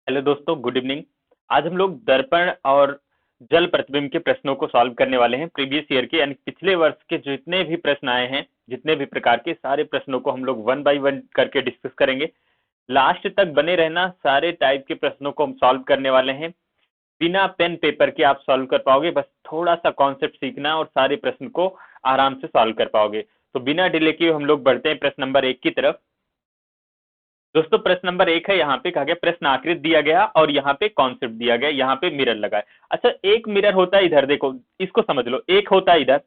Hello दोस्तों, good evening. आज हम लोग दर्पण और जल प्रतिबिंब के प्रश्नों को सॉल्व करने वाले हैं। प्रीवियस ईयर के यानी पिछले वर्ष के जितने भी प्रश्न आए हैं, जितने भी प्रकार के सारे प्रश्नों को हम लोग वन बाय वन करके डिस्कस करेंगे। लास्ट तक बने रहना, सारे टाइप के प्रश्नों को हम सॉल्व करने वाले हैं। बिना पेन पेपर के आप सॉल्व कर पाओगे, बस थोड़ा सा कॉन्सेप्ट सीखना और सारे प्रश्न को आराम से सॉल्व कर पाओगे। तो बिना डिले किए हम लोग बढ़ते हैं प्रश्न नंबर 1 की तरफ। दोस्तों, प्रश्न नंबर 1 है, यहाँ पे कहा गया प्रश्न आकृति दिया गया और यहाँ पे कॉन्सेप्ट दिया गया, यहाँ पे मिरर लगा है। अच्छा, एक मिरर होता है इधर, देखो इसको समझ लो। एक होता है इधर,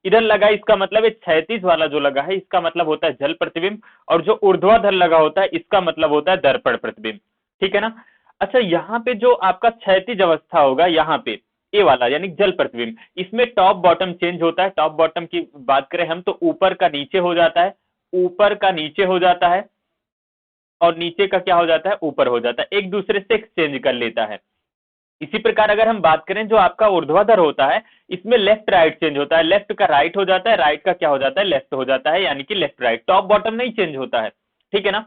इधर लगा है, इसका मतलब है क्षैतिज वाला जो लगा है इसका मतलब होता है जल प्रतिबिंब, और जो ऊर्ध्वाधर लगा होता है इसका मतलब होता है दर्पण प्रतिबिंब। ठीक है ना। अच्छा, यहाँ पे जो आपका क्षैतिज अवस्था होगा, यहाँ पे ए वाला यानी जल प्रतिबिंब, इसमें टॉप बॉटम चेंज होता है। टॉप बॉटम की बात करें हम तो ऊपर का नीचे हो जाता है, ऊपर का नीचे हो जाता है, और नीचे का क्या हो जाता है, ऊपर हो जाता है, एक दूसरे से एक्सचेंज कर लेता है। इसी प्रकार अगर हम बात करें जो आपका ऊर्ध्वाधर होता है, इसमें लेफ्ट राइट चेंज होता है, लेफ्ट का राइट हो जाता है, राइट का क्या हो जाता है, लेफ्ट हो जाता है, यानी कि लेफ्ट राइट, टॉप बॉटम नहीं चेंज होता है। ठीक है ना।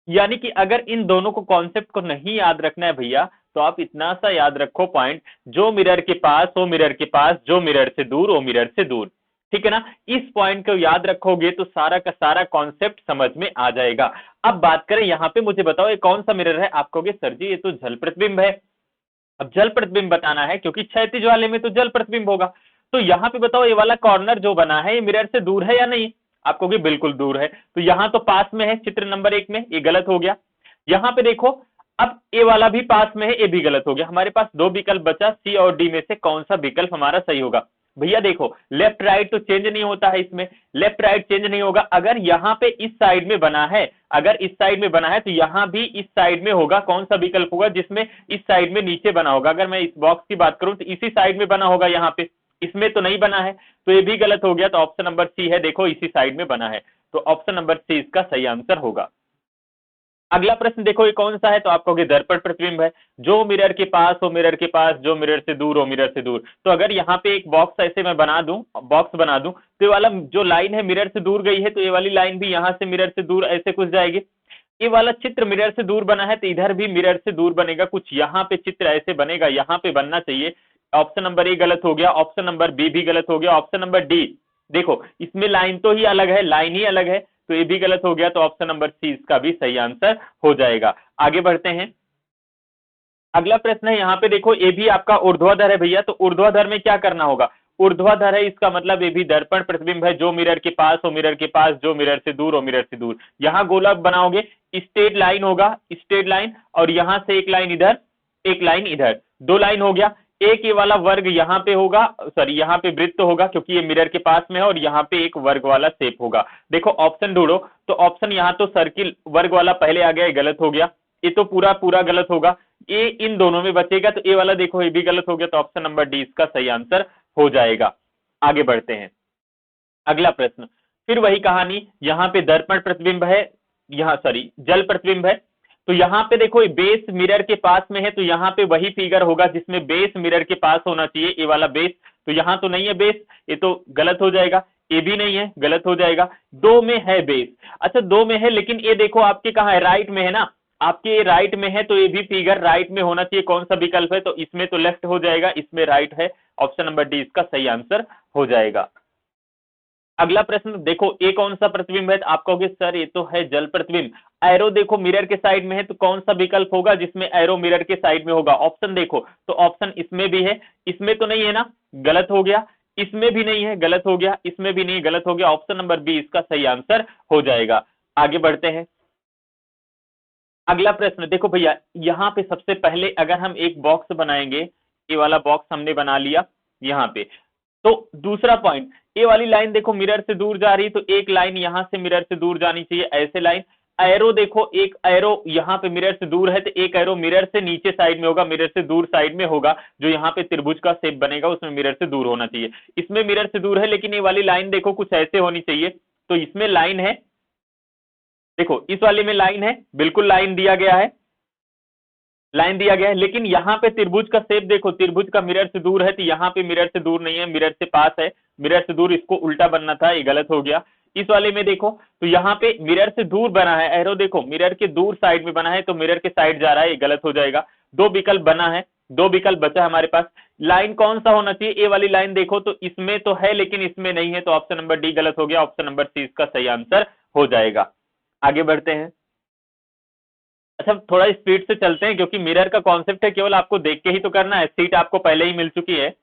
यानी कि अगर इन दोनों को कॉन्सेप्ट को नहीं याद रखना है भैया, तो आप इतना सा याद रखो पॉइंट, जो मिरर के पास वो मिरर के पास, जो मिरर से दूर वो मिरर से दूर। ठीक है ना। इस पॉइंट को याद रखोगे तो सारा का सारा कॉन्सेप्ट समझ में आ जाएगा। अब बात करें यहाँ पे, मुझे बताओ ये कौन सा मिरर है। आप कहोगे सर जी ये तो जल प्रतिबिंब है। अब जल प्रतिबिंब बताना है क्योंकि क्षैतिज वाले में तो जल प्रतिबिंब होगा। तो यहाँ पे बताओ ये वाला कॉर्नर जो बना है ये मिरर से दूर है या नहीं। आप कहोगे बिल्कुल दूर है, तो यहाँ तो पास में है, चित्र नंबर 1 में, ये गलत हो गया। यहाँ पे देखो, अब ए वाला भी पास में है, ये भी गलत हो गया। हमारे पास दो विकल्प बचा, सी और डी में से कौन सा विकल्प हमारा सही होगा। भैया देखो, लेफ्ट राइट तो चेंज नहीं होता है इसमें, लेफ्ट राइट चेंज नहीं होगा। अगर यहाँ पे इस साइड में बना है, अगर इस साइड में बना है तो यहाँ भी इस साइड में होगा। कौन सा विकल्प होगा जिसमें इस साइड में नीचे बना होगा। अगर मैं इस बॉक्स की बात करूं तो इसी साइड में बना होगा, यहाँ पे इसमें तो नहीं बना है, तो ये भी गलत हो गया। तो ऑप्शन नंबर सी है, देखो इसी साइड में बना है, तो ऑप्शन नंबर सी इसका सही आंसर होगा। अगला प्रश्न देखो ये कौन सा है, तो आप कहोगे दर्पण प्रतिबिंब है। जो मिरर के पास हो मिरर के पास, जो मिरर से दूर हो मिरर से दूर। तो अगर यहाँ पे एक बॉक्स ऐसे मैं बना दूं, बॉक्स बना दूं, तो ये वाला जो लाइन है मिरर से दूर गई है, तो ये वाली लाइन भी यहाँ से मिरर से दूर ऐसे कुछ जाएगी। ये वाला चित्र मिरर से दूर बना है, तो इधर भी मिरर से दूर बनेगा, कुछ यहाँ पे चित्र ऐसे बनेगा, यहाँ पे बनना चाहिए। ऑप्शन नंबर ए गलत हो गया, ऑप्शन नंबर बी भी गलत हो गया, ऑप्शन नंबर डी, देखो इसमें लाइन तो ही अलग है, लाइन ही अलग है, तो ये भी गलत हो गया। तो ऑप्शन नंबर सी इसका भी सही आंसर हो जाएगा। आगे बढ़ते हैं। अगला प्रश्न है, यहाँ पे देखो ये भी आपका ऊर्ध्वाधर है भैया, तो ऊर्ध्वाधर में क्या करना होगा। ऊर्ध्वाधर है, इसका मतलब ये भी दर्पण प्रतिबिंब है। जो मिरर के पास हो मिरर के पास, जो मिरर से दूर हो मिरर से दूर। यहाँ गोला बनाओगे, स्ट्रेट लाइन होगा, स्ट्रेट लाइन, और यहां से एक लाइन इधर, एक लाइन इधर, दो लाइन हो गया। एक ये वाला वर्ग यहाँ पे होगा, सॉरी यहाँ पे वृत्त होगा क्योंकि ये मिरर के पास में है, और यहाँ पे एक वर्ग वाला शेप होगा। देखो ऑप्शन ढूंढो, तो ऑप्शन यहाँ तो सर्किल वर्ग वाला पहले आ गया, ये गलत हो गया। ये तो पूरा पूरा गलत होगा। ये इन दोनों में बचेगा, तो ये वाला देखो ये भी गलत हो गया, तो ऑप्शन नंबर डी इसका सही आंसर हो जाएगा। आगे बढ़ते हैं। अगला प्रश्न, फिर वही कहानी, यहाँ पे दर्पण प्रतिबिंब है, यहाँ सॉरी जल प्रतिबिंब है। तो यहाँ पे देखो बेस मिरर के पास में है, तो यहाँ पे वही फिगर होगा जिसमें बेस मिरर के पास होना चाहिए, ये वाला बेस। तो यहाँ तो नहीं है बेस, ये तो गलत हो जाएगा। ये भी नहीं है, गलत हो जाएगा। दो में है बेस, अच्छा दो में है, लेकिन ये देखो आपके कहाँ है, राइट में है ना, आपके राइट में है, तो ये भी फिगर राइट में होना चाहिए। कौन सा विकल्प है, तो इसमें तो लेफ्ट हो जाएगा, इसमें राइट है। ऑप्शन नंबर डी इसका सही आंसर हो जाएगा। अगला प्रश्न देखो, ये कौन सा प्रतिबिंब है, तो आप कहोगे सर ये तो है जल प्रतिबिंब। एरो देखो मिरर के साइड में है, तो कौन सा विकल्प होगा जिसमें एरो मिरर के साइड में होगा। ऑप्शन देखो, तो ऑप्शन इसमें भी है, इसमें तो नहीं है ना, गलत हो गया। इसमें भी नहीं है, गलत हो गया। इसमें भी नहीं, गलत हो गया। ऑप्शन नंबर बी इसका सही आंसर हो जाएगा। आगे बढ़ते हैं। अगला प्रश्न देखो भैया, यहाँ पे सबसे पहले अगर हम एक बॉक्स बनाएंगे, ये वाला बॉक्स हमने बना लिया यहाँ पे। तो दूसरा पॉइंट, ये वाली लाइन देखो मिरर से दूर जा रही है, तो एक लाइन यहां से मिरर से दूर जानी चाहिए, ऐसे लाइन। एरो देखो, एक एरो यहाँ पे मिरर से दूर है, तो एक एरो मिरर से नीचे साइड में होगा, मिरर से दूर साइड में होगा। जो यहाँ पे त्रिभुज का शेप बनेगा उसमें मिरर से दूर होना चाहिए। इसमें मिरर से दूर है, लेकिन ये वाली लाइन देखो कुछ ऐसे होनी चाहिए, तो इसमें लाइन है, देखो इस वाले में लाइन है, बिल्कुल लाइन दिया गया है, लाइन दिया गया है। लेकिन यहाँ पे त्रिभुज का शेप देखो, त्रिभुज का मिरर से दूर है, तो यहाँ पे मिरर से दूर नहीं है, मिरर से पास है। मिरर से दूर इसको उल्टा बनना था, ये गलत हो गया। इस वाले में देखो तो यहाँ पे मिरर से दूर बना है एरो, देखो मिरर के दूर साइड में बना है तो मिरर के साइड जा रहा है, ये गलत हो जाएगा। दो विकल्प बना है, दो विकल्प बचा हमारे पास। लाइन कौन सा होना चाहिए, ए वाली लाइन देखो तो इसमें तो है लेकिन इसमें नहीं है, तो ऑप्शन नंबर डी गलत हो गया, ऑप्शन नंबर सी इसका सही आंसर हो जाएगा। आगे बढ़ते हैं। अच्छा थोड़ा स्पीड से चलते हैं क्योंकि मिरर का कॉन्सेप्ट है केवल आपको देख के ही तो करना है, सीट आपको पहले ही मिल चुकी है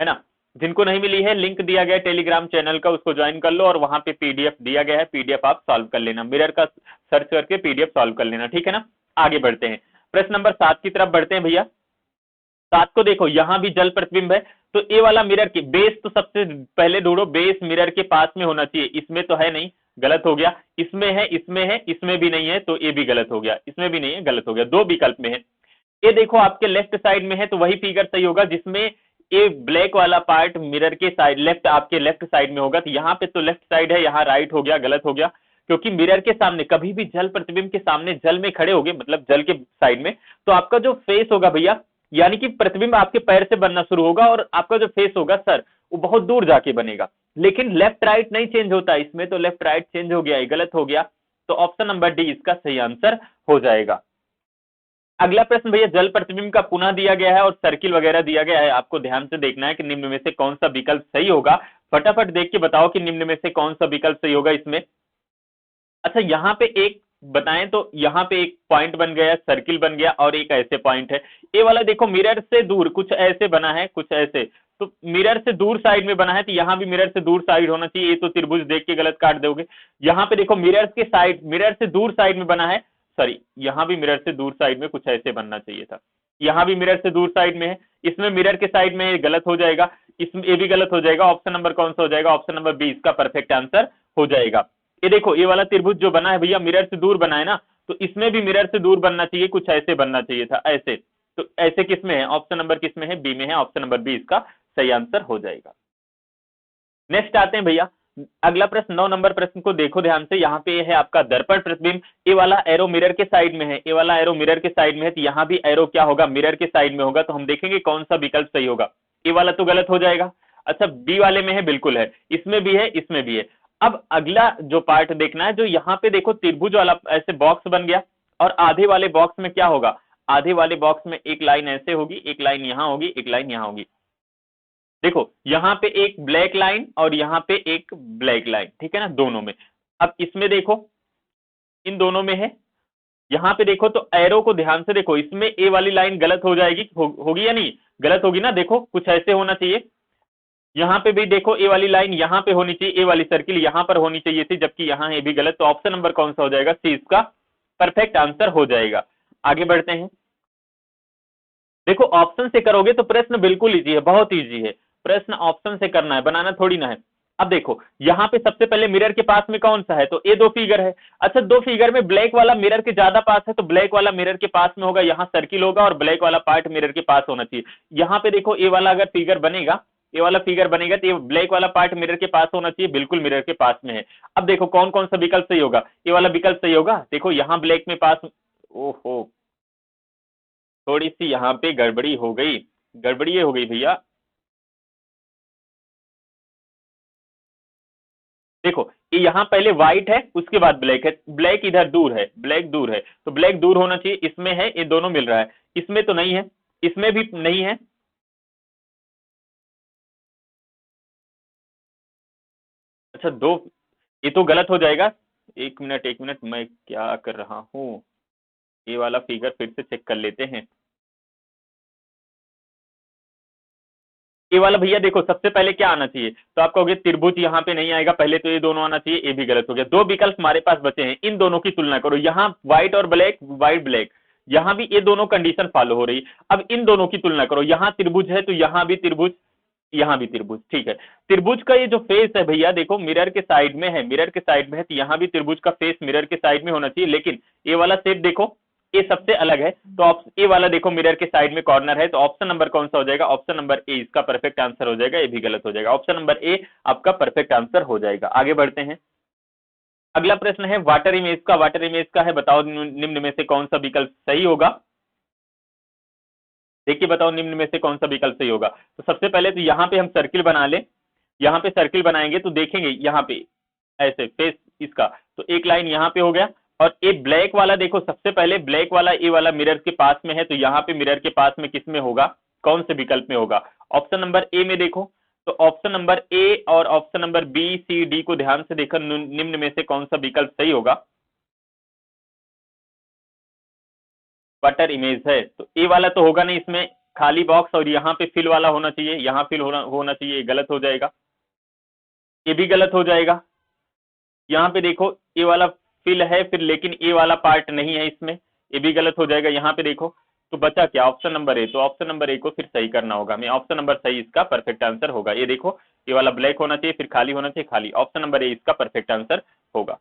ना। जिनको नहीं मिली है लिंक दिया गया है टेलीग्राम चैनल का, उसको ज्वाइन कर लो और वहां पे पीडीएफ दिया गया है, पीडीएफ आप सॉल्व कर लेना, मिरर का सर्च करके पीडीएफ सॉल्व कर लेना, ठीक है ना। आगे बढ़ते हैं, प्रश्न नंबर 7 की तरफ बढ़ते हैं भैया। 7 को देखो यहां भी जल प्रतिबिंब है, तो ए वाला मिरर की बेस तो सबसे पहले ढूंढो, बेस मिरर के पास में होना चाहिए, इसमें तो है नहीं, गलत हो गया। इसमें है, इसमें है, इसमें भी नहीं है, तो ये भी गलत हो गया, इसमें भी नहीं है, गलत हो गया। दो विकल्प में है, ये देखो आपके लेफ्ट साइड में है तो वही फिगर सही होगा जिसमें ये ब्लैक वाला पार्ट मिरर के साइड लेफ्ट, आपके लेफ्ट साइड में होगा, तो यहाँ पे तो लेफ्ट साइड है, यहाँ राइट हो गया, गलत हो गया। क्योंकि मिरर के सामने कभी भी जल प्रतिबिंब के सामने जल में खड़े होगे, मतलब जल के साइड में, तो आपका जो फेस होगा भैया, यानी कि प्रतिबिंब आपके पैर से बनना शुरू होगा और आपका जो फेस होगा सर वो बहुत दूर जाके बनेगा। लेकिन लेफ्ट राइट नहीं चेंज होता, इसमें तो लेफ्ट राइट चेंज हो गया, ये गलत हो गया, तो ऑप्शन नंबर डी इसका सही आंसर हो जाएगा। अगला प्रश्न भैया जल प्रतिबिंब का पुनः दिया गया है और सर्किल वगैरह दिया गया है, आपको ध्यान से देखना है कि निम्न में से कौन सा विकल्प सही होगा। फटाफट देख के बताओ कि निम्न में से कौन सा विकल्प सही होगा इसमें। अच्छा यहाँ पे एक बताएं तो यहाँ पे एक पॉइंट बन गया, सर्किल बन गया और एक ऐसे पॉइंट है। ये वाला देखो मिरर से दूर कुछ ऐसे बना है, कुछ ऐसे, तो मिरर से दूर साइड में बना है तो यहाँ भी मिरर से दूर साइड होना चाहिए, ये तो त्रिभुज देख के गलत काट दोगे। यहाँ पे देखो मिरर के साइड, मिरर से दूर साइड में बना है, सॉरी यहाँ भी मिरर से दूर साइड में कुछ ऐसे बनना चाहिए था, यहाँ भी मिरर से दूर साइड में है, इसमें मिरर के साइड में गलत हो जाएगा, इसमें ये भी गलत हो जाएगा। ऑप्शन नंबर कौन सा हो जाएगा, ऑप्शन नंबर बी इसका परफेक्ट आंसर हो जाएगा। ये देखो ये वाला त्रिभुज जो बना है भैया मिरर से दूर बना है ना, तो इसमें भी मिरर से दूर बनना चाहिए, कुछ ऐसे बनना चाहिए था, ऐसे। तो ऐसे किसमें है, ऑप्शन नंबर किसमें है, बी में है, ऑप्शन नंबर बी इसका सही आंसर हो जाएगा। नेक्स्ट आते हैं भैया, अगला प्रश्न 9 नंबर प्रश्न को देखो ध्यान से, यहाँ पे है आपका दर्पण प्रतिबिंब, ये वाला एरो मिरर के साइड में है, ये वाला एरो मिरर के साइड में है, तो यहाँ भी एरो क्या होगा, मिरर के साइड में होगा, तो हम देखेंगे कौन सा विकल्प सही होगा। ये वाला तो गलत हो जाएगा। अच्छा बी वाले में है, बिल्कुल है, इसमें भी है, इसमें भी है। अब अगला जो पार्ट देखना है, जो यहाँ पे देखो त्रिभुज वाला ऐसे बॉक्स बन गया और आधे वाले बॉक्स में क्या होगा, आधे वाले बॉक्स में एक लाइन ऐसे होगी, एक लाइन यहाँ होगी, एक लाइन यहाँ होगी। देखो यहाँ पे एक ब्लैक लाइन और यहाँ पे एक ब्लैक लाइन, ठीक है ना, दोनों में। अब इसमें देखो इन दोनों में है, यहाँ पे देखो तो एरो को ध्यान से देखो, इसमें ए वाली लाइन गलत हो जाएगी, होगी या नहीं, गलत होगी ना, देखो कुछ ऐसे होना चाहिए। यहाँ पे भी देखो ए वाली लाइन यहाँ पे होनी चाहिए, ए वाली सर्किल यहाँ पर होनी चाहिए थी, जबकि यहाँ है भी गलत, तो ऑप्शन नंबर कौन सा हो जाएगा, सी इसका परफेक्ट आंसर हो जाएगा। आगे बढ़ते हैं, देखो ऑप्शन से करोगे तो प्रश्न बिल्कुल इजी है, बहुत इजी है प्रश्न, ऑप्शन से करना है, बनाना थोड़ी ना है। अब देखो यहाँ पे सबसे पहले मिरर के पास में कौन सा है, तो ये दो फिगर है। अच्छा दो फिगर में ब्लैक वाला मिरर के ज्यादा पास है, तो ब्लैक वाला मिरर के पास में होगा, यहाँ सर्किल होगा और ब्लैक वाला पार्ट मिरर के पास होना चाहिए। यहाँ पे देखो ये वाला अगर फिगर बनेगा, ये वाला फिगर बनेगा तो ये ब्लैक वाला पार्ट मिरर के पास होना चाहिए, बिल्कुल मिरर के पास में है। अब देखो कौन कौन सा विकल्प सही होगा, ये वाला विकल्प सही होगा, देखो यहाँ ब्लैक में पास, ओहो थोड़ी सी यहाँ पे गड़बड़ी हो गई, गड़बड़ी ये हो गई भैया, देखो ये यहाँ पहले व्हाइट है उसके बाद ब्लैक है, ब्लैक इधर दूर है, ब्लैक दूर है, तो ब्लैक दूर होना चाहिए, इसमें है, ये दोनों मिल रहा है, इसमें तो नहीं है, इसमें भी नहीं है। अच्छा दो, ये तो गलत हो जाएगा, एक मिनट एक मिनट, मैं क्या कर रहा हूँ, ये वाला फिगर फिर से चेक कर लेते हैं। ये वाला भैया देखो सबसे पहले क्या आना चाहिए, तो आप कहोगे त्रिभुज यहाँ पे नहीं आएगा, पहले तो ये दोनों आना चाहिए, ये भी गलत हो गया। दो विकल्प हमारे पास बचे हैं, इन दोनों की तुलना करो, यहाँ व्हाइट और ब्लैक, व्हाइट ब्लैक, यहाँ भी ये दोनों कंडीशन फॉलो हो रही। अब इन दोनों की तुलना करो, यहाँ त्रिभुज है तो यहाँ भी त्रिभुज, यहाँ भी त्रिभुज, ठीक है। त्रिभुज का ये जो फेस है भैया देखो मिरर के साइड में है, मिरर के साइड में है, तो यहाँ भी त्रिभुज का फेस मिरर के साइड में होना चाहिए, लेकिन ये वाला शेप देखो ये सबसे अलग है, तो ए वाला देखो मिरर के साइड में कॉर्नर है, तो ऑप्शन नंबर कौन सा हो जाएगा, ऑप्शन नंबर ए इसका परफेक्ट आंसर हो जाएगा, ये भी गलत हो जाएगा, ऑप्शन नंबर ए आपका परफेक्ट आंसर हो जाएगा। आगे बढ़ते हैं, अगला प्रश्न है वाटर इमेज का, वाटर इमेज का है, बताओ निम्न में से कौन सा विकल्प सही होगा, देखिए बताओ निम्न में से कौन सा विकल्प सही होगा। तो सबसे पहले तो यहाँ पे हम सर्किल बना ले, यहाँ पे सर्किल बनाएंगे तो देखेंगे यहाँ पे ऐसे फेस इसका, तो एक लाइन यहाँ पे हो गया। और ए ब्लैक वाला देखो, सबसे पहले ब्लैक वाला ए वाला मिरर के पास में है, तो यहाँ पे मिरर के पास में किस में होगा, कौन से विकल्प में होगा, ऑप्शन नंबर ए में देखो। तो ऑप्शन नंबर ए और option number B C D को ध्यान से देखकर निम्न में से कौन सा विकल्प सही होगा। बटर इमेज है तो ए वाला तो होगा नहीं, इसमें खाली बॉक्स और यहाँ पे फिल वाला होना चाहिए, यहाँ फिल होना चाहिए, गलत हो जाएगा, ये भी गलत हो जाएगा। यहाँ पे देखो ए वाला फिल है फिर, लेकिन ए वाला पार्ट नहीं है इसमें, ये भी गलत हो जाएगा। यहाँ पे देखो तो बचा क्या, ऑप्शन नंबर ए, तो ऑप्शन नंबर ए को फिर सही करना होगा हमें, ऑप्शन नंबर सही इसका परफेक्ट आंसर होगा। ये देखो ये वाला ब्लैक होना चाहिए, फिर खाली होना चाहिए, खाली, ऑप्शन नंबर ए इसका परफेक्ट आंसर होगा।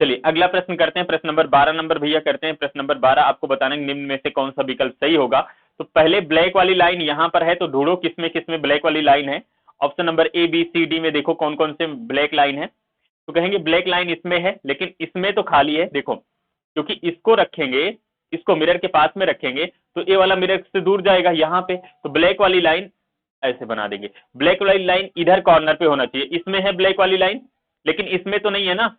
चलिए अगला प्रश्न करते हैं, प्रश्न नंबर 12 नंबर भैया करते हैं। प्रश्न नंबर 12 आपको बताना है निम्न में से कौन सा विकल्प सही होगा। तो पहले ब्लैक वाली लाइन यहाँ पर है, तो ढूंढो किसमें ब्लैक वाली लाइन है। Option number A B C D में देखो कौन कौन से ब्लैक लाइन है, तो कहेंगे ब्लैक लाइन इसमें है, लेकिन इसमें तो खाली है देखो, क्योंकि इसको रखेंगे, इसको मिरर के पास में रखेंगे तो ये वाला मिरर से दूर जाएगा यहाँ पे, तो ब्लैक वाली लाइन ऐसे बना देंगे। ब्लैक वाली लाइन इधर कॉर्नर पे होना चाहिए, इसमें है ब्लैक वाली लाइन, लेकिन इसमें तो नहीं है ना,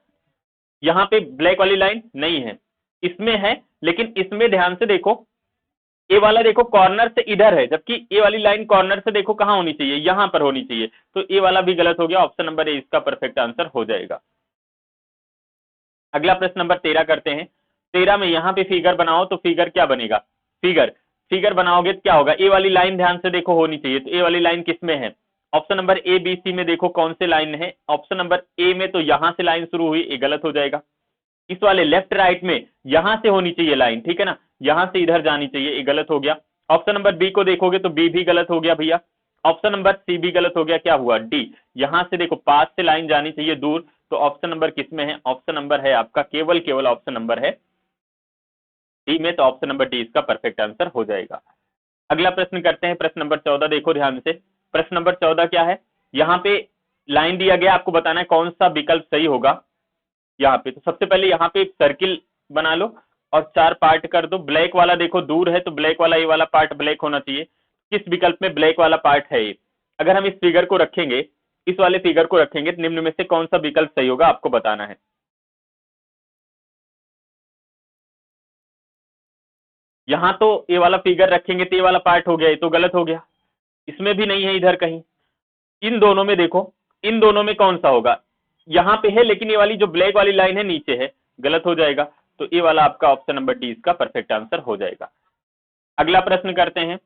यहाँ पे ब्लैक वाली लाइन नहीं है, इसमें है, लेकिन इसमें ध्यान से देखो ए वाला देखो कॉर्नर से इधर है, जबकि ए वाली लाइन कॉर्नर से देखो कहां होनी चाहिए, यहां पर होनी चाहिए, तो ए वाला भी गलत हो गया, ऑप्शन नंबर ए इसका परफेक्ट आंसर हो जाएगा। अगला प्रश्न नंबर 13 करते हैं। 13 में यहाँ पे फिगर बनाओ, तो फिगर क्या बनेगा, फिगर बनाओगे तो क्या होगा, ए वाली लाइन ध्यान से देखो होनी चाहिए, तो ए वाली लाइन किसमें है, option number A B C में देखो कौन से लाइन है, ऑप्शन नंबर ए में तो यहां से लाइन शुरू हुई, ये गलत हो जाएगा। इस वाले लेफ्ट राइट में यहां से होनी चाहिए लाइन, ठीक है ना, यहां से इधर जानी चाहिए, ये गलत हो गया। ऑप्शन नंबर बी को देखोगे तो बी भी गलत हो गया भैया, ऑप्शन नंबर सी भी गलत हो गया, क्या हुआ डी, यहां से देखो पास से लाइन जानी चाहिए दूर, तो ऑप्शन नंबर किसमें है, ऑप्शन नंबर है आपका केवल ऑप्शन नंबर है डी में, तो ऑप्शन नंबर डी इसका परफेक्ट आंसर हो जाएगा। अगला प्रश्न करते हैं, प्रश्न नंबर 14 देखो ध्यान से। प्रश्न नंबर 14 क्या है, यहाँ पे लाइन दिया गया, आपको बताना है कौन सा विकल्प सही होगा। यहाँ पे तो सबसे पहले यहाँ पे सर्किल बना लो और 4 पार्ट कर दो। ब्लैक वाला देखो दूर है, तो ब्लैक वाला ये वाला पार्ट ब्लैक होना चाहिए, किस विकल्प में ब्लैक वाला पार्ट है ये। अगर हम इस फिगर को रखेंगे, इस वाले फिगर को रखेंगे, तो निम्न में से कौन सा विकल्प सही होगा आपको बताना है। यहाँ तो ये वाला फिगर रखेंगे तो ये वाला पार्ट हो गया, ये तो गलत हो गया, इसमें भी नहीं है इधर कहीं। इन दोनों में देखो, इन दोनों में कौन सा होगा, यहाँ पे है, लेकिन ये वाली जो ब्लैक वाली लाइन है नीचे है, गलत हो जाएगा, तो ये वाला आपका ऑप्शन नंबर डी इसका परफेक्ट आंसर हो जाएगा। अगला प्रश्न करते हैं,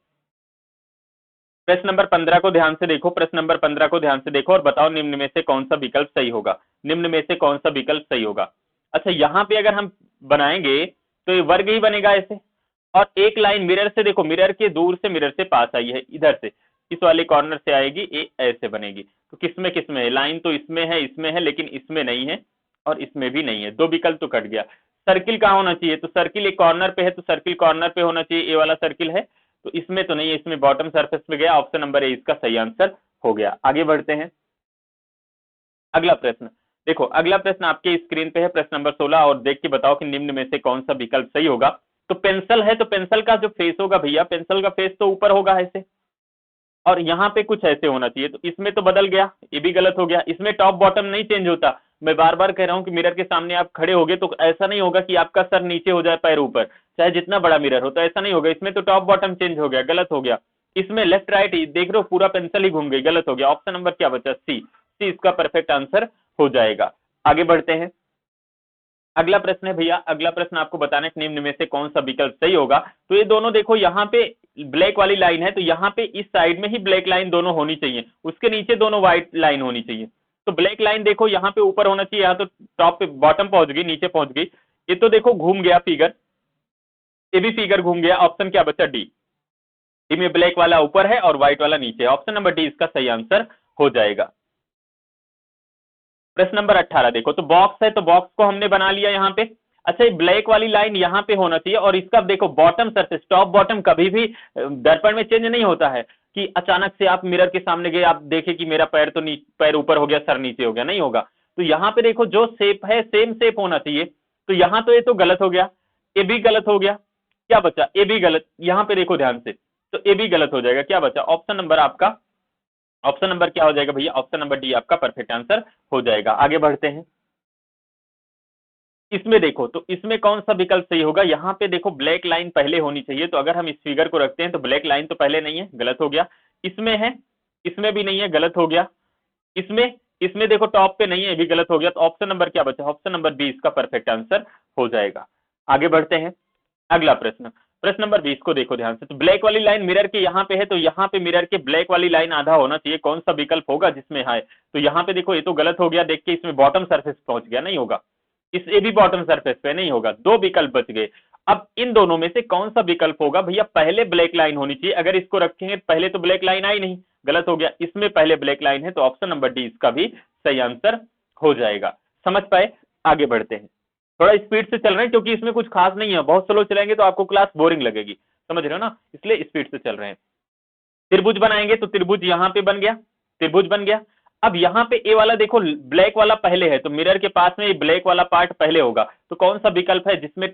प्रश्न नंबर 15 को ध्यान से देखो, प्रश्न नंबर 15 को ध्यान से देखो और बताओ निम्न में से कौन सा विकल्प सही होगा, निम्न में से कौन सा विकल्प सही होगा। अच्छा यहाँ पे अगर हम बनाएंगे तो ये वर्ग ही बनेगा ऐसे, और एक लाइन मिरर से देखो, मिरर के दूर से मिरर से पास आई है, इधर से इस वाले कॉर्नर से आएगी, ये ऐसे बनेगी, तो किसमें है लाइन, तो इसमें है, लेकिन इसमें नहीं है और इसमें भी नहीं है, दो विकल्प तो कट गया। सर्किल कहाँ होना चाहिए, तो सर्किल एक कॉर्नर पे है, तो सर्किल कॉर्नर पे होना चाहिए, ये वाला सर्किल है, तो इसमें तो नहीं है, इसमें बॉटम सरफेस पे गया, ऑप्शन नंबर ए इसका सही आंसर हो गया। आगे बढ़ते हैं, अगला प्रश्न देखो, अगला प्रश्न आपके स्क्रीन पे है, प्रश्न नंबर 16, और देख के बताओ कि निम्न में से कौन सा विकल्प सही होगा। तो पेंसिल है, तो पेंसिल का जो फेस होगा भैया, पेंसिल का फेस तो ऊपर होगा ऐसे, और यहाँ पे कुछ ऐसे होना चाहिए, तो इसमें तो बदल गया, ये भी गलत हो गया। इसमें टॉप बॉटम नहीं चेंज होता, मैं बार बार कह रहा हूँ कि मिरर के सामने आप खड़े होगे तो ऐसा नहीं होगा कि आपका सर नीचे हो जाए पैर ऊपर, चाहे जितना बड़ा मिरर हो, तो ऐसा नहीं होगा, इसमें तो टॉप बॉटम चेंज हो गया, गलत हो गया। इसमें लेफ्ट राइट ही देख रहे हो, पूरा पेंसिल ही घूम गई, गलत हो गया। ऑप्शन नंबर क्या बचा, सी, सी इसका परफेक्ट आंसर हो जाएगा। आगे बढ़ते हैं, अगला प्रश्न है भैया, अगला प्रश्न आपको बताना है कि निम्न में से कौन सा विकल्प सही होगा। तो ये दोनों देखो, यहाँ पे ब्लैक वाली लाइन है, तो यहाँ पे इस साइड में ही ब्लैक लाइन दोनों होनी चाहिए, उसके नीचे दोनों व्हाइट लाइन होनी चाहिए। तो ब्लैक लाइन देखो यहाँ पे ऊपर होना चाहिए, यहाँ तो टॉप पे बॉटम पहुंच गई, नीचे पहुंच गई, ये तो देखो घूम गया फिगर, ये भी फिगर घूम गया। ऑप्शन क्या बचा, डी, डी में ब्लैक वाला ऊपर है और व्हाइट वाला नीचे है, ऑप्शन नंबर डी इसका सही आंसर हो जाएगा। प्रश्न नंबर 18 देखो, तो बॉक्स है, तो बॉक्स को हमने बना लिया यहाँ पे। अच्छा ये ब्लैक वाली लाइन यहाँ पे होना चाहिए, और इसका देखो बॉटम सरफेस, टॉप बॉटम कभी भी दर्पण में चेंज नहीं होता है कि अचानक से आप मिरर के सामने गए, आप देखे कि मेरा पैर तो पैर ऊपर हो गया, सर नीचे हो गया, नहीं होगा। तो यहाँ पे देखो जो शेप है सेम शेप होना चाहिए, तो यहाँ तो ये तो गलत हो गया, ये भी गलत हो गया, क्या बचा, ये भी गलत, यहाँ पे देखो ध्यान से, तो ये भी गलत हो जाएगा, क्या बचा, ऑप्शन नंबर आपका ऑप्शन नंबर क्या हो जाएगा भैया, ऑप्शन नंबर डी आपका परफेक्ट आंसर हो जाएगा। आगे बढ़ते हैं, इसमें देखो तो इसमें कौन सा विकल्प सही होगा, यहाँ पे देखो ब्लैक लाइन पहले होनी चाहिए, तो अगर हम इस फिगर को रखते हैं तो ब्लैक लाइन तो पहले नहीं है, गलत हो गया। इसमें है, इसमें भी नहीं है, गलत हो गया। इसमें इसमें देखो टॉप पे नहीं है, ये भी गलत हो गया। तो ऑप्शन नंबर क्या बचा, ऑप्शन नंबर बी इसका परफेक्ट आंसर हो जाएगा। आगे बढ़ते हैं, अगला प्रश्न, प्रश्न नंबर 20 को देखो ध्यान से। तो ब्लैक वाली लाइन मिरर के यहाँ पे है, तो यहाँ पे मिरर के ब्लैक वाली लाइन आधा होना चाहिए, कौन सा विकल्प होगा जिसमें है। तो यहाँ पे देखो ये तो गलत हो गया, देख के इसमें बॉटम सरफेस पहुंच गया, नहीं होगा। इस ये भी बॉटम सरफेस पे नहीं होगा, दो विकल्प बच गए। अब इन दोनों में से कौन सा विकल्प होगा भैया, पहले ब्लैक लाइन होनी चाहिए, अगर इसको रखेंगे पहले तो ब्लैक लाइन आई नहीं, गलत हो गया। इसमें पहले ब्लैक लाइन है, तो ऑप्शन नंबर डी इसका भी सही आंसर हो जाएगा। समझ पाए, आगे बढ़ते हैं। थोड़ा स्पीड से चल रहे हैं क्योंकि इसमें कुछ खास नहीं है, बहुत स्लो चलेंगे तो आपको क्लास बोरिंग लगेगी, समझ रहे हो ना, इसलिए स्पीड से चल रहे हैं। त्रिभुज बनाएंगे तो त्रिभुज यहाँ पे बन गया, त्रिभुज बन गया। अब यहाँ पे ए वाला देखो ब्लैक वाला पहले है, तो मिरर के पास में ब्लैक वाला पार्ट पहले होगा, तो कौन सा विकल्प है जिसमें,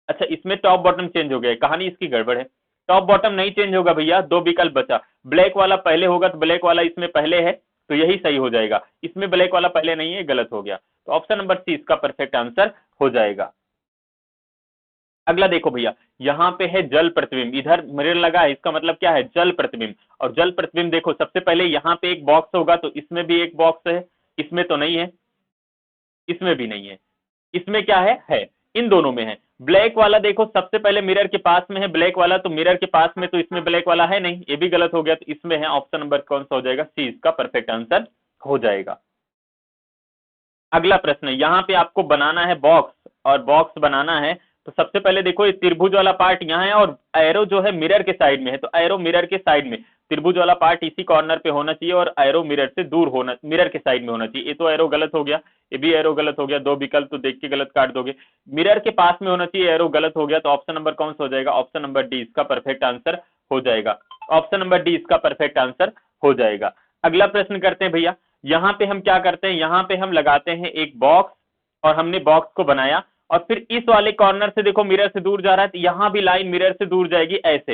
अच्छा इसमें टॉप बॉटम चेंज हो गया, कहानी इसकी गड़बड़ है। टॉप बॉटम नहीं चेंज होगा भैया, दो विकल्प बचा, ब्लैक वाला पहले होगा तो ब्लैक वाला इसमें पहले है, तो यही सही हो जाएगा। इसमें ब्लैक वाला पहले नहीं है, गलत हो गया। तो ऑप्शन नंबर सी इसका परफेक्ट आंसर हो जाएगा। अगला देखो भैया, यहाँ पे है जल प्रतिबिंब, इधर मिरर लगा है, इसका मतलब क्या है, जल प्रतिबिंब। और जल प्रतिबिंब देखो सबसे पहले यहाँ पे एक बॉक्स होगा, तो इसमें भी एक बॉक्स है, इसमें तो नहीं है, इसमें भी नहीं है, इसमें क्या है, इन दोनों में है। ब्लैक वाला देखो सबसे पहले मिरर के पास में है ब्लैक वाला, तो मिरर के पास में तो इसमें ब्लैक वाला है नहीं, ये भी गलत हो गया। तो इसमें है, ऑप्शन नंबर कौन सा हो जाएगा, सी इसका परफेक्ट आंसर हो जाएगा। अगला प्रश्न है, यहाँ पे आपको बनाना है बॉक्स, और बॉक्स बनाना है तो सबसे पहले देखो ये त्रिभुज वाला पार्ट यहाँ है, और एरो जो है मिरर के साइड में है, तो एरो मिरर के साइड में, त्रिभुज वाला पार्ट इसी कॉर्नर पे होना चाहिए, और एरो मिरर से दूर होना, मिरर के साइड में होना चाहिए। ये तो एरो गलत हो गया, ये भी एरो गलत हो गया, दो विकल्प तो देख के गलत काट दोगे। मिरर के पास में होना चाहिए, एरो गलत हो गया, तो ऑप्शन नंबर कौन सा हो जाएगा, ऑप्शन नंबर डी इसका परफेक्ट आंसर हो जाएगा। ऑप्शन नंबर डी इसका परफेक्ट आंसर हो जाएगा। अगला प्रश्न करते हैं भैया, यहाँ पे हम क्या करते हैं, यहाँ पे हम लगाते हैं एक बॉक्स, और हमने बॉक्स को बनाया, और फिर इस वाले कॉर्नर से देखो मिरर से दूर जा रहा है, तो यहां भी लाइन मिरर से दूर जाएगी ऐसे।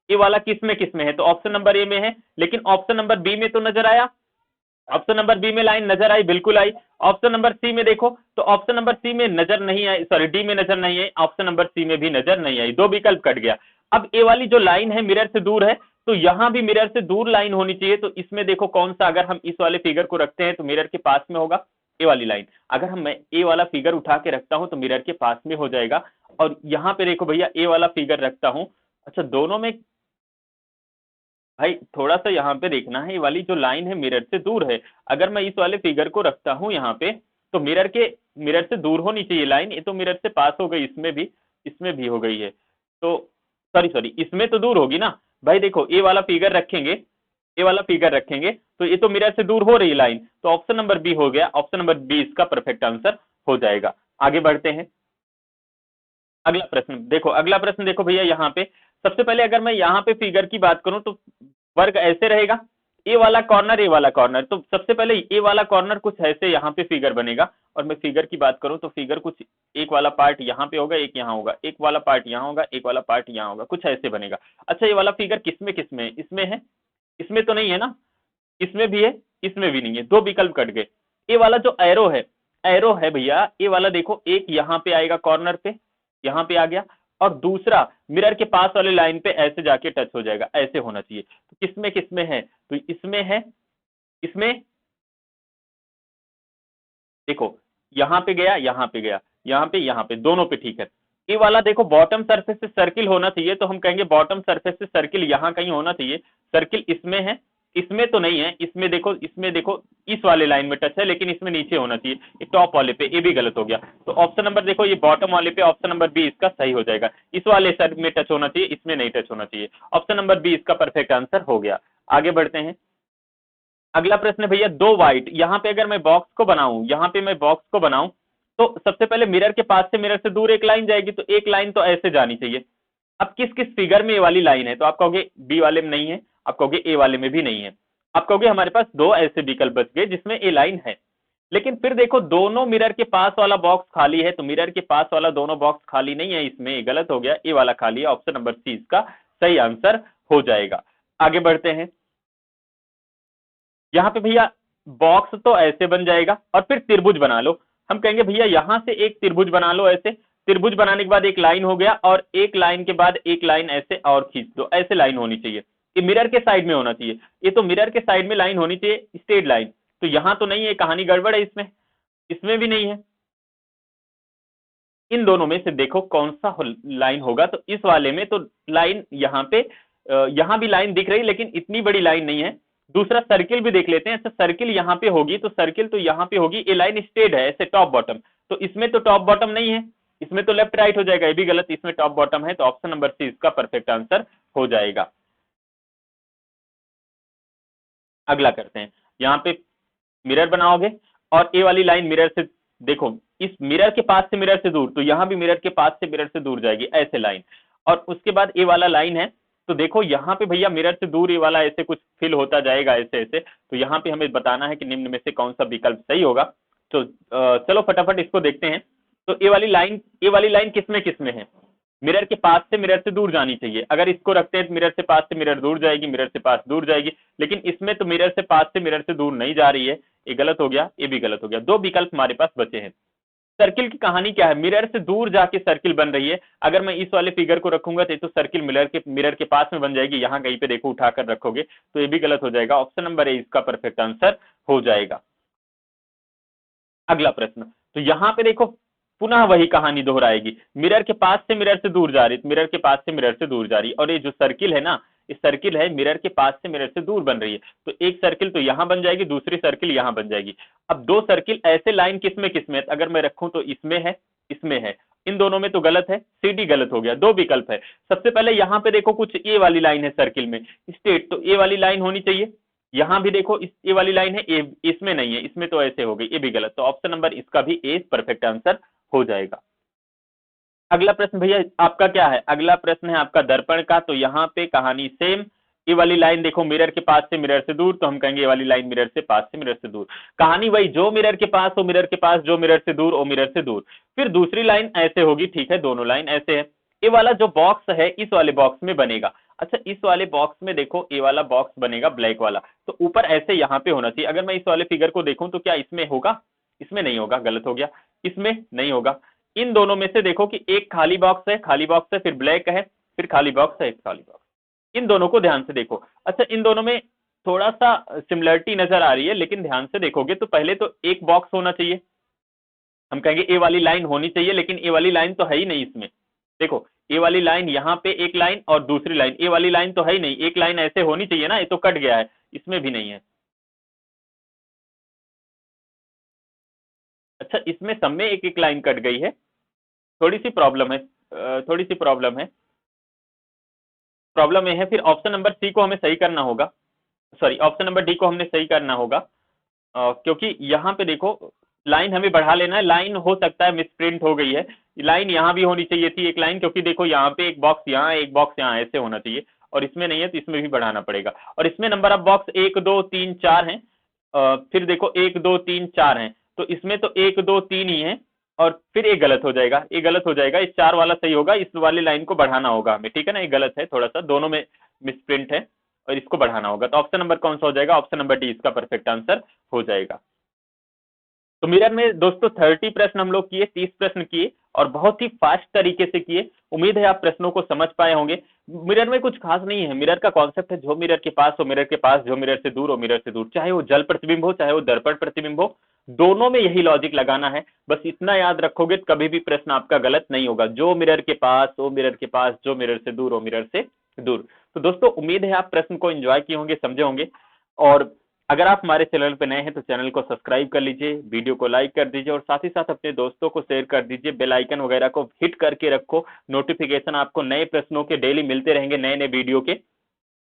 ये वाला किस में है, तो ऑप्शन नंबर ए में है, लेकिन ऑप्शन नंबर बी में तो नजर आया, ऑप्शन नंबर बी में लाइन नजर आई, बिल्कुल आई। ऑप्शन नंबर सी में देखो, तो ऑप्शन नंबर सी में नजर नहीं आई, सॉरी डी में नजर नहीं आई, ऑप्शन नंबर सी में भी नजर नहीं आई, दो विकल्प कट गया। अब ए वाली जो लाइन है मिरर से दूर है, तो यहां भी मिरर से दूर लाइन होनी चाहिए, तो इसमें देखो कौन सा, अगर हम इस वाले फिगर को रखते हैं तो मिरर के पास में होगा ए वाली लाइन, अगर हम मैं ए वाला फिगर उठा के रखता हूं तो मिरर के पास में हो जाएगा। और यहां पे देखो भैया ए वाला फिगर रखता हूं, अच्छा दोनों में भाई थोड़ा सा यहाँ पे देखना है, ये वाली जो लाइन है मिरर से दूर है, अगर मैं इस वाले फिगर को रखता हूं यहाँ पे, तो मिरर से दूर होनी चाहिए लाइन, ये तो मिरर से पास हो गई, इसमें भी हो गई है, तो सॉरी सॉरी इसमें तो दूर होगी ना भाई। देखो ए वाला फिगर रखेंगे, ए वाला फिगर रखेंगे तो ये तो मिरर से दूर हो रही लाइन, तो ऑप्शन नंबर बी हो गया, ऑप्शन नंबर बी इसका परफेक्ट आंसर हो जाएगा। आगे बढ़ते हैं, अगला प्रश्न देखो, अगला प्रश्न देखो भैया, यहाँ पे सबसे पहले अगर मैं यहाँ पे फिगर की बात करूं तो वर्ग ऐसे रहेगा, ए वाला कॉर्नर, ए वाला कॉर्नर, तो सबसे पहले ए वाला कॉर्नर कुछ ऐसे यहाँ पे फिगर बनेगा। और मैं फिगर की बात करूं तो फिगर कुछ एक वाला पार्ट यहाँ पे होगा, एक यहाँ होगा, एक वाला पार्ट यहाँ होगा, एक वाला पार्ट यहाँ होगा, कुछ ऐसे बनेगा। अच्छा ये वाला फिगर किसमें है, इसमें है, इसमें तो नहीं है ना, इसमें भी है, इसमें भी नहीं है, दो विकल्प कट गए। ए वाला जो एरो है भैया, ए वाला देखो एक यहाँ पे आएगा कॉर्नर पे, यहाँ पे आ गया, और दूसरा मिरर के पास वाले लाइन पे ऐसे जाके टच हो जाएगा, ऐसे होना चाहिए। तो किसमें है, तो इसमें है, इसमें देखो यहाँ पे गया, यहाँ पे गया, यहाँ पे दोनों पे ठीक है। ये वाला देखो बॉटम सरफेस से सर्किल होना चाहिए, तो हम कहेंगे बॉटम सरफेस से सर्किल यहाँ कहीं होना चाहिए, सर्किल इसमें है, इसमें तो नहीं है, इसमें देखो इस वाले लाइन में टच है, लेकिन इसमें नीचे होना चाहिए, ये टॉप वाले पे, ये भी गलत हो गया। तो ऑप्शन नंबर देखो ये बॉटम वाले पे, ऑप्शन नंबर बी इसका सही हो जाएगा, इस वाले सर में टच होना चाहिए, इसमें नहीं टच होना चाहिए, ऑप्शन नंबर बी इसका परफेक्ट आंसर हो गया। आगे बढ़ते हैं, अगला प्रश्न है भैया, दो वाइट, यहाँ पे अगर मैं बॉक्स को बनाऊं, यहाँ पे मैं बॉक्स को बनाऊं, तो सबसे पहले मिरर के पास से मिरर से दूर एक लाइन जाएगी, तो एक लाइन तो ऐसे जानी चाहिए। अब किस किस फिगर में ए वाली लाइन है, तो आप कहोगे बी वाले में नहीं है, आप कहोगे ए वाले में भी नहीं है, आप कहोगे हमारे पास दो ऐसे विकल्प बच गए जिसमें ए लाइन है। लेकिन फिर देखो दोनों मिरर के पास वाला बॉक्स खाली है, तो मिरर के पास वाला दोनों बॉक्स खाली नहीं है, इसमें गलत हो गया, ए वाला खाली है, ऑप्शन नंबर सी इसका सही आंसर हो जाएगा। आगे बढ़ते हैं, यहाँ पे भैया बॉक्स तो ऐसे बन जाएगा और फिर त्रिभुज बना लो। हम कहेंगे भैया यहां से एक त्रिभुज बना लो, ऐसे त्रिभुज बनाने के बाद एक लाइन हो गया और एक लाइन के बाद एक लाइन ऐसे और खींच दो, ऐसे लाइन होनी चाहिए। ये मिरर के साइड में होना चाहिए, ये तो मिरर के साइड में लाइन होनी चाहिए, स्ट्रेट लाइन। तो यहां तो नहीं है, कहानी गड़बड़ है इसमें, इसमें भी नहीं है। इन दोनों में से देखो कौन सा लाइन होगा। तो इस वाले में तो लाइन यहाँ पे यहां भी लाइन दिख रही, लेकिन इतनी बड़ी लाइन नहीं है। दूसरा सर्किल भी देख लेते हैं। अच्छा सर्किल यहाँ पे होगी, तो सर्किल तो यहाँ पे होगी, ये लाइन स्ट्रेट है ऐसे टॉप बॉटम, तो इसमें तो टॉप बॉटम नहीं है, इसमें तो लेफ्ट राइट हो जाएगा, ये भी गलत, इसमें टॉप बॉटम है। तो ऑप्शन नंबर सी इसका परफेक्ट आंसर हो जाएगा। अगला करते हैं, यहाँ पे मिरर बनाओगे और ए वाली लाइन मिरर से, देखो इस मिरर के पास से मिरर से दूर, तो यहां भी मिरर के पास से मिरर से दूर जाएगी ऐसे लाइन। और उसके बाद ए वाला लाइन है, तो देखो यहाँ पे भैया मिरर से दूर ये वाला ऐसे कुछ फिल होता जाएगा ऐसे ऐसे। तो यहाँ पे हमें बताना है कि निम्न में से कौन सा विकल्प सही होगा। तो चलो फटाफट इसको देखते हैं। तो ए वाली लाइन किसमें है, मिरर के पास से मिरर से दूर जानी चाहिए। अगर इसको रखते हैं तो मिरर से पास से मिरर दूर जाएगी, मिरर से पास दूर जाएगी, लेकिन इसमें तो मिरर से पास से मिरर से दूर नहीं जा रही है, ये गलत हो गया, ये भी गलत हो गया। दो विकल्प हमारे पास बचे हैं। सर्किल की कहानी क्या है, मिरर से दूर जाके सर्किल बन रही है। अगर मैं इस वाले फिगर को रखूंगा तो सर्किल मिरर के पास में बन जाएगी, यहां कहीं पे देखो उठाकर रखोगे तो ये भी गलत हो जाएगा। ऑप्शन नंबर ए इसका परफेक्ट आंसर हो जाएगा। अगला प्रश्न, तो यहां पे देखो पुनः वही कहानी दोहराएगी, मिरर के पास से मिरर से दूर जा रही, मिरर के पास से मिरर से दूर जा रही, और ये जो सर्किल है ना, इस सर्किल है मिरर के पास से मिरर से दूर बन रही है। तो एक सर्किल तो यहां बन जाएगी, दूसरी सर्किल यहां बन जाएगी। अब दो सर्किल ऐसे लाइन किसमें अगर मैं रखूं तो इसमें है, इसमें है, इन दोनों में तो गलत है, सी डी गलत हो गया। दो विकल्प है। सबसे पहले यहां पे देखो कुछ ए वाली लाइन है सर्किल में स्ट्रेट, तो ए वाली लाइन होनी चाहिए। यहां भी देखो इस ए वाली लाइन है, ए इसमें नहीं है, इसमें तो ऐसे हो गई, ये भी गलत। तो ऑप्शन नंबर इसका भी ए परफेक्ट आंसर हो जाएगा। अगला प्रश्न भैया आपका क्या है, अगला प्रश्न है आपका दर्पण का। तो यहाँ पे कहानी सेम, ये वाली लाइन देखो मिरर के पास से मिरर से दूर, तो हम कहेंगे ये वाली लाइन मिरर से पास से मिरर से दूर। कहानी वही, जो मिरर के पास हो मिरर के पास, जो मिरर से दूर वो मिरर से दूर। फिर दूसरी लाइन ऐसे होगी, ठीक है, दोनों लाइन ऐसे है। ये वाला जो बॉक्स है इस वाले बॉक्स में बनेगा। अच्छा इस वाले बॉक्स में देखो ये वाला बॉक्स बनेगा ब्लैक वाला, तो ऊपर ऐसे यहाँ पे होना चाहिए। अगर मैं इस वाले फिगर को देखूं तो क्या इसमें होगा, इसमें नहीं होगा, गलत हो गया, इसमें नहीं होगा। इन दोनों में से देखो कि एक खाली बॉक्स है, खाली बॉक्स है, फिर ब्लैक है, फिर खाली बॉक्स है, एक खाली बॉक्स। इन दोनों को ध्यान से देखो। अच्छा इन दोनों में थोड़ा सा सिमिलरिटी नजर आ रही है, लेकिन ध्यान से देखोगे तो पहले तो एक बॉक्स होना चाहिए, हम कहेंगे ए वाली लाइन होनी चाहिए, लेकिन ए वाली लाइन तो है ही नहीं इसमें। देखो ए वाली लाइन यहाँ पे एक लाइन और दूसरी लाइन, ए वाली लाइन तो है ही नहीं, एक लाइन ऐसे होनी चाहिए ना, ये तो कट गया है, इसमें भी नहीं है। अच्छा इसमें सब में एक एक लाइन कट गई है, थोड़ी सी प्रॉब्लम है, थोड़ी सी प्रॉब्लम है, प्रॉब्लम ये है। फिर ऑप्शन नंबर सी को हमें सही करना होगा, सॉरी ऑप्शन नंबर डी को हमने सही करना होगा, क्योंकि यहाँ पे देखो लाइन हमें बढ़ा लेना है, लाइन हो सकता है मिसप्रिंट हो गई है, लाइन यहाँ भी होनी चाहिए थी एक लाइन, क्योंकि देखो यहाँ पे एक बॉक्स यहाँ, एक बॉक्स यहाँ, ऐसे होना चाहिए, और इसमें नहीं है तो इसमें भी बढ़ाना पड़ेगा। और इसमें नंबर ऑफ बॉक्स 1 2 3 4 हैं, फिर देखो 1 2 3 4 हैं, तो इसमें तो 1 2 3 ही है, और फिर ये गलत हो जाएगा, ये गलत हो जाएगा, इस चार वाला सही होगा, इस वाली लाइन को बढ़ाना होगा हमें, ठीक है ना, ये गलत है थोड़ा सा, दोनों में मिसप्रिंट है और इसको बढ़ाना होगा। तो ऑप्शन नंबर कौन सा हो जाएगा, ऑप्शन नंबर डी इसका परफेक्ट आंसर हो जाएगा। तो मिरर में दोस्तों 30 प्रश्न हम लोग किए, 30 प्रश्न किए और बहुत ही फास्ट तरीके से किए। उम्मीद है आप प्रश्नों को समझ पाए होंगे। मिरर में कुछ खास नहीं है, मिरर का कॉन्सेप्ट है जो मिरर के पास हो मिरर के पास, जो मिरर से दूर हो मिरर से दूर, चाहे वो जल प्रतिबिंब हो चाहे वो दर्पण प्रतिबिंब हो, दोनों में यही लॉजिक लगाना है। बस इतना याद रखोगे तो कभी भी प्रश्न आपका गलत नहीं होगा, जो मिरर के पास वो मिरर के पास, जो मिरर से दूर वो मिरर से दूर। तो दोस्तों उम्मीद है आप प्रश्न को एंजॉय किए होंगे, समझे होंगे। और अगर आप हमारे चैनल पर नए हैं तो चैनल को सब्सक्राइब कर लीजिए, वीडियो को लाइक कर दीजिए और साथ ही साथ अपने दोस्तों को शेयर कर दीजिए। बेल आइकन वगैरह को हिट करके रखो, नोटिफिकेशन आपको नए प्रश्नों के डेली मिलते रहेंगे, नए नए वीडियो के।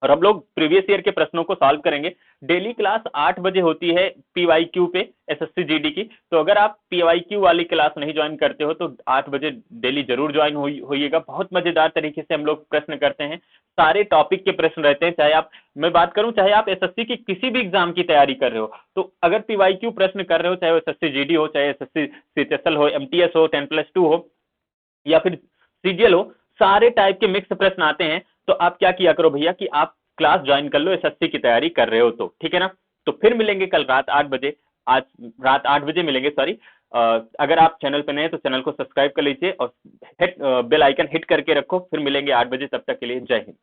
और हम लोग प्रीवियस ईयर के प्रश्नों को सॉल्व करेंगे। डेली क्लास 8 बजे होती है पीवाईक्यू पे, एसएससी जीडी की। तो अगर आप पीवाईक्यू वाली क्लास नहीं ज्वाइन करते हो तो 8 बजे डेली जरूर ज्वाइन होइएगा। बहुत मजेदार तरीके से हम लोग प्रश्न करते हैं, सारे टॉपिक के प्रश्न रहते हैं। चाहे आप, मैं बात करूं, चाहे आप एसएससी की किसी भी एग्जाम की तैयारी कर रहे हो, तो अगर पीवाईक्यू प्रश्न कर रहे हो, चाहे वो एसएससी जीडी हो, चाहे एसएससी सीएचएसएल हो, एमटीएस हो, 10+2 हो, या फिर सीजीएल हो, सारे टाइप के मिक्स प्रश्न आते हैं। तो आप क्या किया करो भैया कि आप क्लास ज्वाइन कर लो, एसएससी की तैयारी कर रहे हो तो, ठीक है ना। तो फिर मिलेंगे कल रात 8 बजे। आज रात 8 बजे मिलेंगे, सॉरी। अगर आप चैनल पे नए हैं तो चैनल को सब्सक्राइब कर लीजिए और बेल आइकन हिट करके रखो। फिर मिलेंगे 8 बजे, तब तक के लिए जय हिंद।